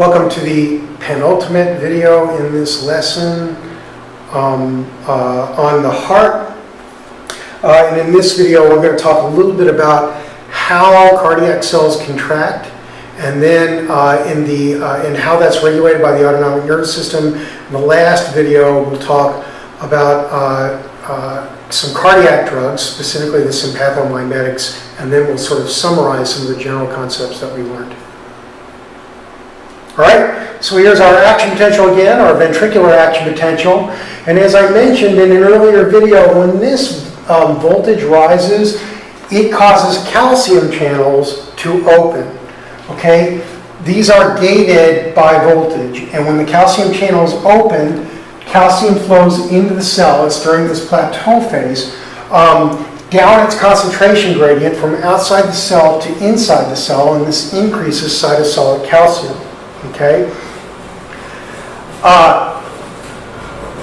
Welcome to the penultimate video in this lesson on the heart. And in this video we're going to talk a little bit about how cardiac cells contract, and then in how that's regulated by the autonomic nervous system. In the last video we'll talk about some cardiac drugs, specifically the sympathomimetics, and then we'll sort of summarize some of the general concepts that we learned. All right, so here's our action potential again, our ventricular action potential. And as I mentioned in an earlier video, when this voltage rises, it causes calcium channels to open. Okay, these are gated by voltage, and when the calcium channels open, calcium flows into the cell. It's during this plateau phase, down its concentration gradient from outside the cell to inside the cell, and this increases cytosolic calcium. Okay,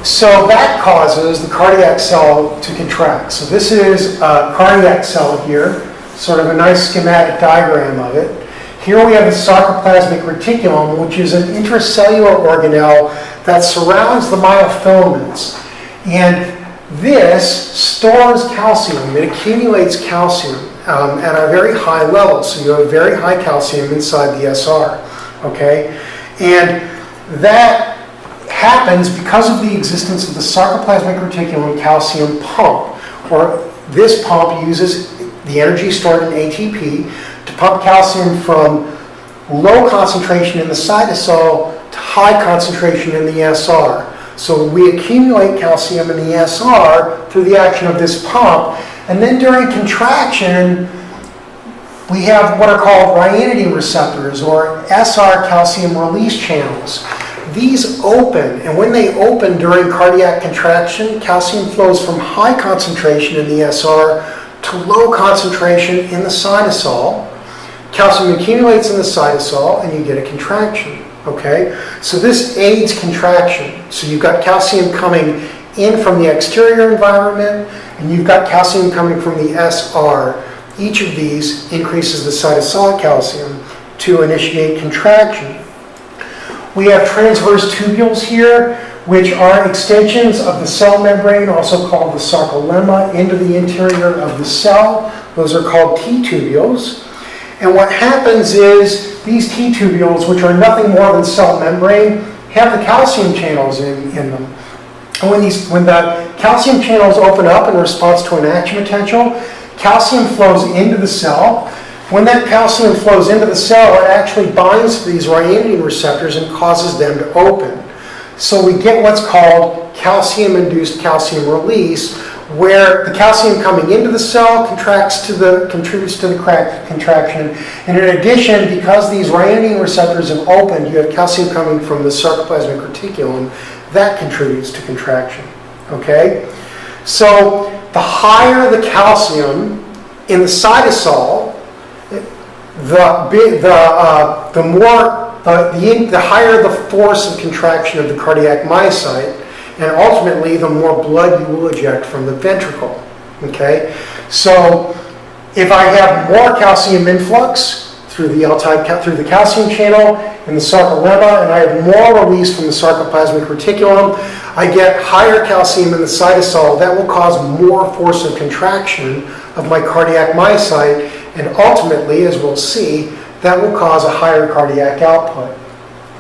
so that causes the cardiac cell to contract. So this is a cardiac cell here, sort of a nice schematic diagram of it. Here we have the sarcoplasmic reticulum, which is an intracellular organelle that surrounds the myofilaments. And this stores calcium. It accumulates calcium at a very high level. So you have very high calcium inside the SR. Okay? And that happens because of the existence of the sarcoplasmic reticulum calcium pump, or this pump uses the energy stored in ATP to pump calcium from low concentration in the cytosol to high concentration in the SR. So we accumulate calcium in the SR through the action of this pump, and then during contraction we have what are called ryanodine receptors, or SR calcium release channels. These open, and when they open during cardiac contraction, calcium flows from high concentration in the SR to low concentration in the cytosol. Calcium accumulates in the cytosol, and you get a contraction. Okay, so this aids contraction. So you've got calcium coming in from the exterior environment, and you've got calcium coming from the SR. Each of these increases the cytosolic calcium to initiate contraction. We have transverse tubules here, which are extensions of the cell membrane, also called the sarcolemma, into the interior of the cell. Those are called T-tubules. And what happens is these T-tubules, which are nothing more than cell membrane, have the calcium channels in them. And when the calcium channels open up in response to an action potential, calcium flows into the cell. When that calcium flows into the cell, it actually binds to these ryanodine receptors and causes them to open. So we get what's called calcium-induced calcium release, where the calcium coming into the cell contributes to the contraction. And in addition, because these ryanodine receptors have opened, you have calcium coming from the sarcoplasmic reticulum that contributes to contraction. Okay? So the higher the calcium in the cytosol, the higher the force of contraction of the cardiac myocyte, and ultimately the more blood you will eject from the ventricle. Okay, so if I have more calcium influx through the through the calcium channel in the sarcolemma, and I have more release from the sarcoplasmic reticulum, I get higher calcium in the cytosol. That will cause more force of contraction of my cardiac myocyte, and ultimately, as we'll see, that will cause a higher cardiac output.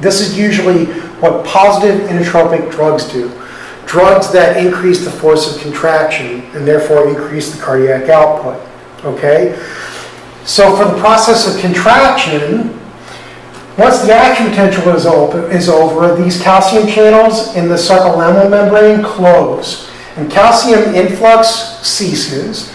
This is usually what positive inotropic drugs do. Drugs that increase the force of contraction and therefore increase the cardiac output. Okay? So for the process of contraction, once the action potential is over, these calcium channels in the sarcolemmal membrane close, and calcium influx ceases,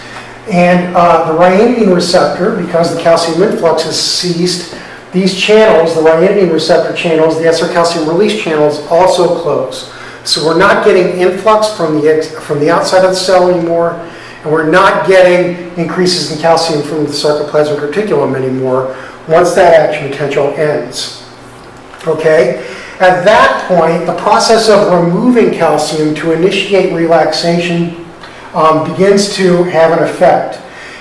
and the ryanodine receptor, because the calcium influx has ceased, these channels, the ryanodine receptor channels, the SR calcium release channels, also close. So we're not getting influx from the outside of the cell anymore, and we're not getting increases in calcium from the sarcoplasmic reticulum anymore once that action potential ends. Okay? At that point, the process of removing calcium to initiate relaxation begins to have an effect.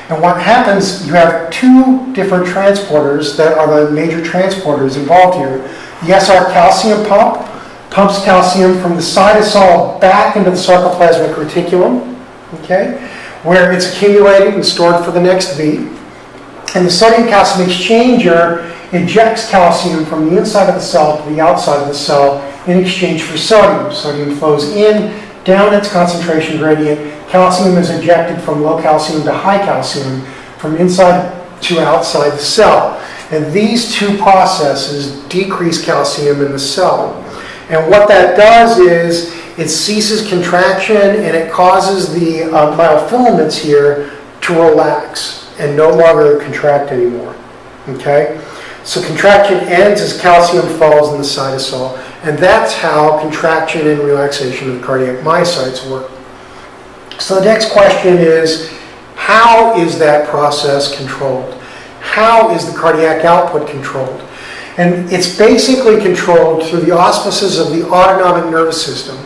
And what happens, you have two different transporters that are the major transporters involved here. The SR calcium pump pumps calcium from the cytosol back into the sarcoplasmic reticulum, okay, where it's accumulated and stored for the next beat. And the sodium calcium exchanger ejects calcium from the inside of the cell to the outside of the cell in exchange for sodium. Sodium flows in, down its concentration gradient. Calcium is ejected from low calcium to high calcium, from inside to outside the cell. And these two processes decrease calcium in the cell. And what that does is it ceases contraction and it causes the myofilaments here to relax and no longer contract anymore. Okay? So contraction ends as calcium falls in the cytosol. And that's how contraction and relaxation of the cardiac myocytes work. So the next question is, how is that process controlled? How is the cardiac output controlled? And it's basically controlled through the auspices of the autonomic nervous system.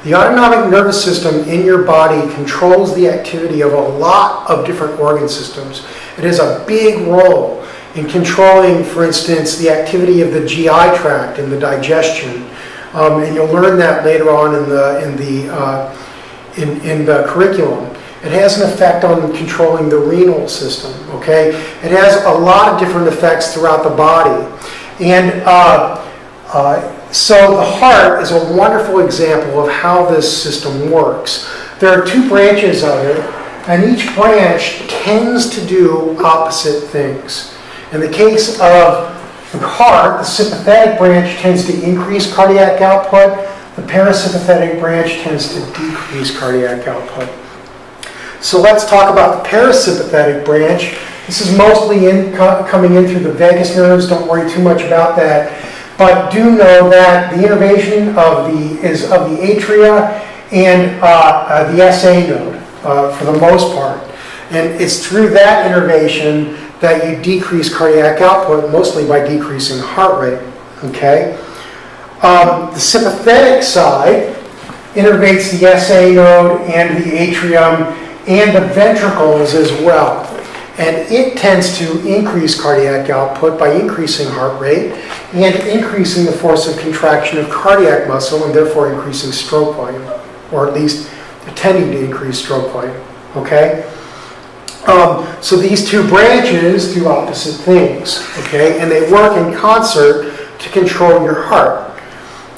The autonomic nervous system in your body controls the activity of a lot of different organ systems. It has a big role in controlling, for instance, the activity of the GI tract and the digestion. And you'll learn that later on in the curriculum. It has an effect on controlling the renal system, okay? It has a lot of different effects throughout the body. And so the heart is a wonderful example of how this system works. There are two branches of it, and each branch tends to do opposite things. In the case of the heart, the sympathetic branch tends to increase cardiac output. The parasympathetic branch tends to decrease cardiac output. So let's talk about the parasympathetic branch. This is mostly coming in through the vagus nerves. Don't worry too much about that. But do know that the innervation is of the atria and the SA node for the most part. And it's through that innervation that you decrease cardiac output, mostly by decreasing heart rate. Okay? The sympathetic side innervates the SA node and the atrium and the ventricles as well. And it tends to increase cardiac output by increasing heart rate and increasing the force of contraction of cardiac muscle and therefore increasing stroke volume, or at least tending to increase stroke volume. Okay? So these two branches do opposite things, okay? And they work in concert to control your heart.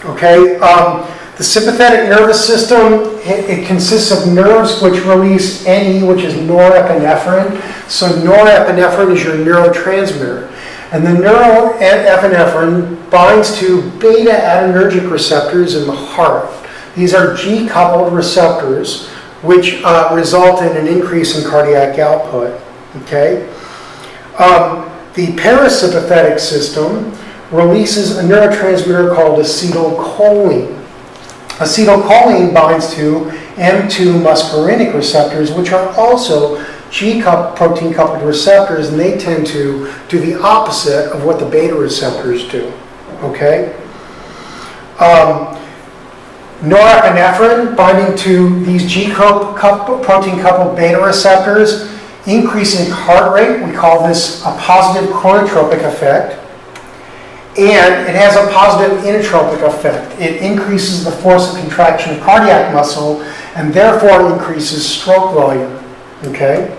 Okay? The sympathetic nervous system, it consists of nerves which release NE, which is norepinephrine. So norepinephrine is your neurotransmitter. And the norepinephrine binds to beta-adrenergic receptors in the heart. These are G-coupled receptors which result in an increase in cardiac output. Okay? The parasympathetic system releases a neurotransmitter called acetylcholine. Acetylcholine binds to M2 muscarinic receptors, which are also G-protein-coupled receptors, and they tend to do the opposite of what the beta receptors do. Okay? Norepinephrine binding to these G-protein-coupled beta receptors, increasing heart rate. We call this a positive chronotropic effect. And it has a positive inotropic effect. It increases the force of contraction of cardiac muscle and therefore increases stroke volume. Okay?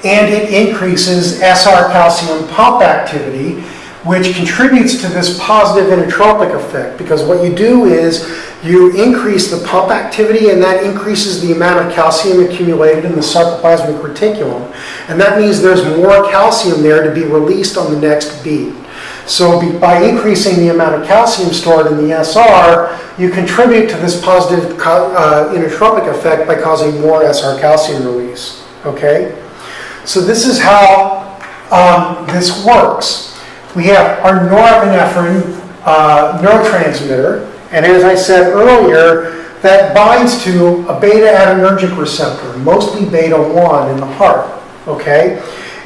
And it increases SR calcium pump activity, which contributes to this positive inotropic effect, because what you do is you increase the pump activity and that increases the amount of calcium accumulated in the sarcoplasmic reticulum. And that means there's more calcium there to be released on the next beat. So by increasing the amount of calcium stored in the SR, you contribute to this positive inotropic effect by causing more SR calcium release. Okay? So this is how this works. We have our norepinephrine neurotransmitter, and as I said earlier, that binds to a beta-adrenergic receptor, mostly beta-1 in the heart. Okay?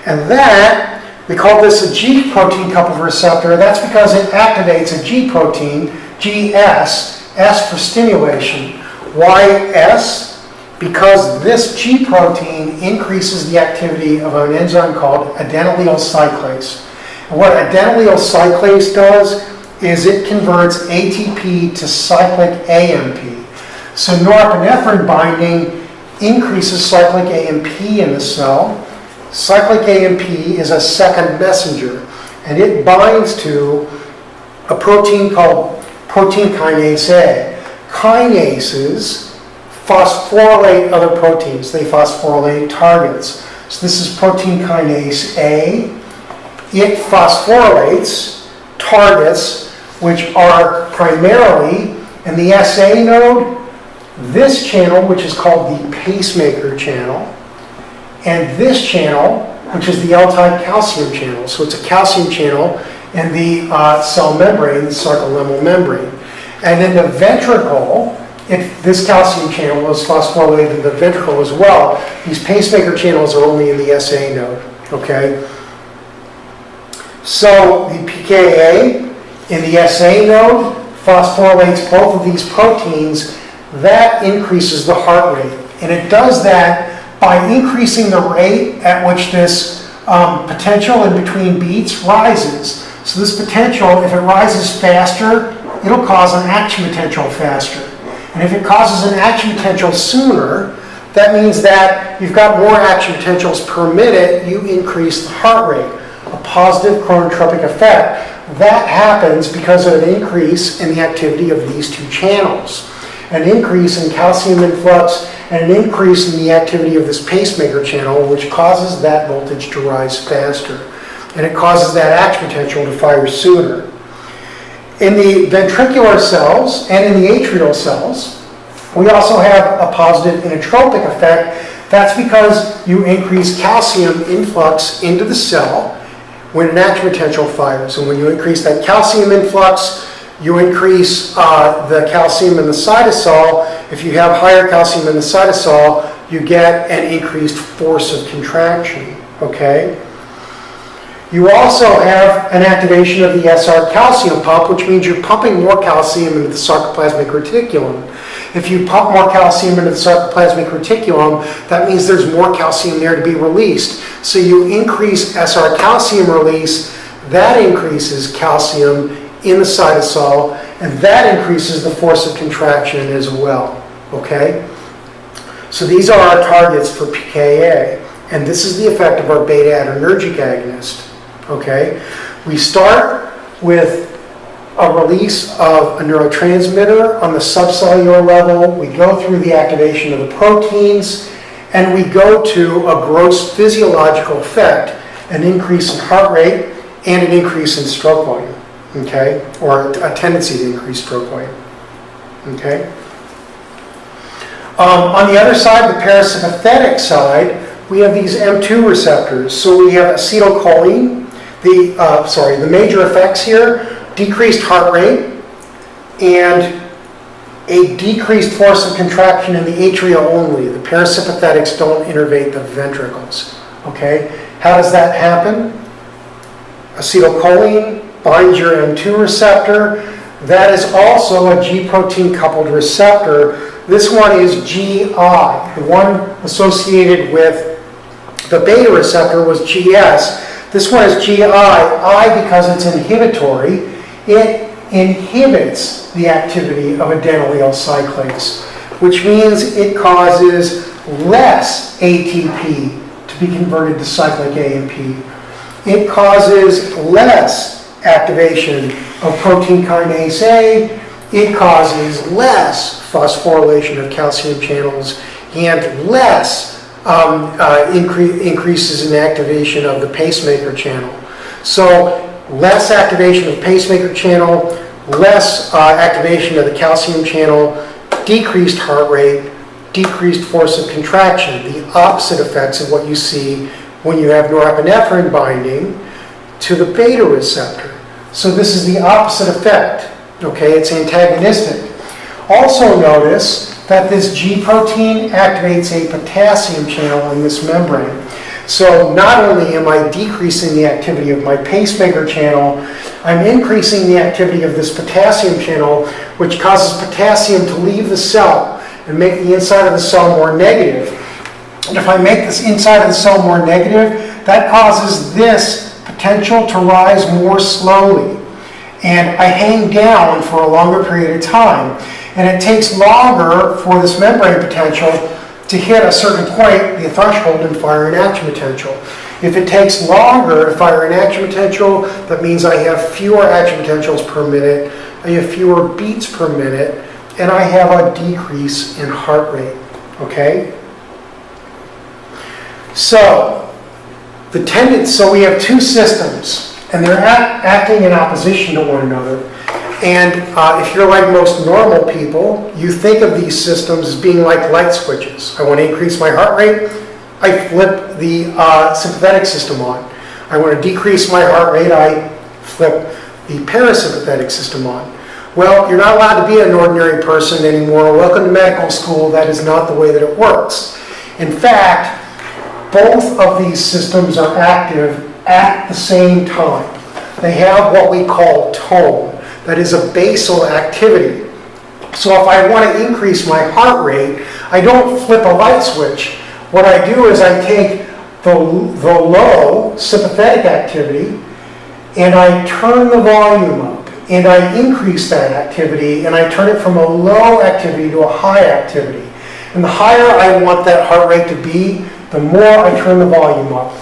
And that, we call this a G-protein-coupled receptor. That's because it activates a G-protein, GS, S for stimulation. Why S? because this G protein increases the activity of an enzyme called adenylyl cyclase. And what adenylyl cyclase does is it converts ATP to cyclic AMP. So norepinephrine binding increases cyclic AMP in the cell. Cyclic AMP is a second messenger, and it binds to a protein called protein kinase A. Kinases phosphorylate other proteins. They phosphorylate targets. So this is protein kinase A. It phosphorylates targets, which are primarily in the SA node, this channel, which is called the pacemaker channel, and this channel, which is the L-type calcium channel. So it's a calcium channel in the cell membrane, the sarcolemmal membrane. And in the ventricle, this calcium channel is phosphorylated in the ventricle as well. These pacemaker channels are only in the SA node, okay? So the pKa in the SA node phosphorylates both of these proteins. That increases the heart rate. And it does that by increasing the rate at which this potential in between beats rises. So this potential, if it rises faster, it'll cause an action potential faster. And if it causes an action potential sooner, that means that you've got more action potentials per minute, you increase the heart rate, a positive chronotropic effect. That happens because of an increase in the activity of these two channels. An increase in calcium influx and an increase in the activity of this pacemaker channel, which causes that voltage to rise faster. And it causes that action potential to fire sooner. In the ventricular cells and in the atrial cells, we also have a positive inotropic effect. That's because you increase calcium influx into the cell when an action potential fires. And when you increase that calcium influx, you increase the calcium in the cytosol. If you have higher calcium in the cytosol, you get an increased force of contraction, okay? You also have an activation of the SR calcium pump, which means you're pumping more calcium into the sarcoplasmic reticulum. If you pump more calcium into the sarcoplasmic reticulum, that means there's more calcium there to be released. So you increase SR calcium release, that increases calcium in the cytosol, and that increases the force of contraction as well, okay? So these are our targets for pKa, and this is the effect of our beta-adrenergic agonist, okay? We start with a release of a neurotransmitter on the subcellular level. We go through the activation of the proteins, and we go to a gross physiological effect, an increase in heart rate and an increase in stroke volume, okay? Or a tendency to increase stroke volume, okay? On the other side, the parasympathetic side, we have these M2 receptors. So we have acetylcholine. The major effects here: decreased heart rate and a decreased force of contraction in the atria only. The parasympathetics don't innervate the ventricles. Okay? How does that happen? Acetylcholine binds your M2 receptor. That is also a G protein coupled receptor. This one is GI. The one associated with the beta receptor was GS. This one is GI. I, because it's inhibitory, it inhibits the activity of adenylyl cyclase, which means it causes less ATP to be converted to cyclic AMP. It causes less activation of protein kinase A. It causes less phosphorylation of calcium channels and less increases in activation of the pacemaker channel. So less activation of the pacemaker channel, less activation of the calcium channel, decreased heart rate, decreased force of contraction, the opposite effects of what you see when you have norepinephrine binding to the beta receptor. So this is the opposite effect, okay? It's antagonistic. Also notice that this G protein activates a potassium channel in this membrane. So not only am I decreasing the activity of my pacemaker channel, I'm increasing the activity of this potassium channel, which causes potassium to leave the cell and make the inside of the cell more negative. And if I make this inside of the cell more negative, that causes this potential to rise more slowly. And I hang down for a longer period of time. And it takes longer for this membrane potential to hit a certain point, the threshold, and fire an action potential. If it takes longer to fire an action potential, that means I have fewer action potentials per minute, I have fewer beats per minute, and I have a decrease in heart rate, okay? So we have two systems, and they're acting in opposition to one another. And if you're like most normal people, you think of these systems as being like light switches. I want to increase my heart rate, I flip the sympathetic system on. I want to decrease my heart rate, I flip the parasympathetic system on. Well, you're not allowed to be an ordinary person anymore. Welcome to medical school. That is not the way that it works. In fact, both of these systems are active at the same time. They have what we call tone. That is a basal activity. So if I want to increase my heart rate, I don't flip a light switch. What I do is I take the low sympathetic activity and I turn the volume up and I increase that activity and I turn it from a low activity to a high activity. And the higher I want that heart rate to be, the more I turn the volume up.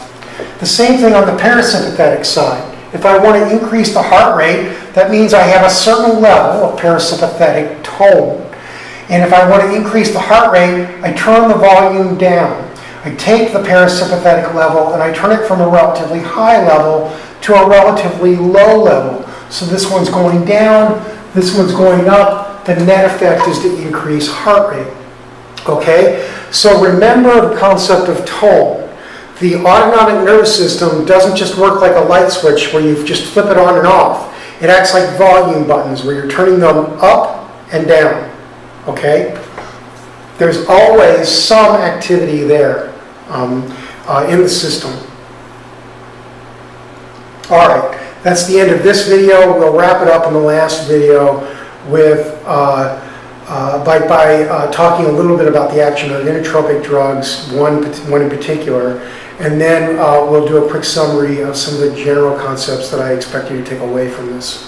The same thing on the parasympathetic side. If I want to increase the heart rate, that means I have a certain level of parasympathetic tone. And if I want to increase the heart rate, I turn the volume down. I take the parasympathetic level and I turn it from a relatively high level to a relatively low level. So this one's going down, this one's going up. The net effect is to increase heart rate. Okay? So remember the concept of tone. The autonomic nervous system doesn't just work like a light switch where you just flip it on and off. It acts like volume buttons where you're turning them up and down. Okay? There's always some activity there in the system. All right, that's the end of this video. We'll wrap it up in the last video with by talking a little bit about the action of inotropic drugs, one in particular, and then we'll do a quick summary of some of the general concepts that I expect you to take away from this.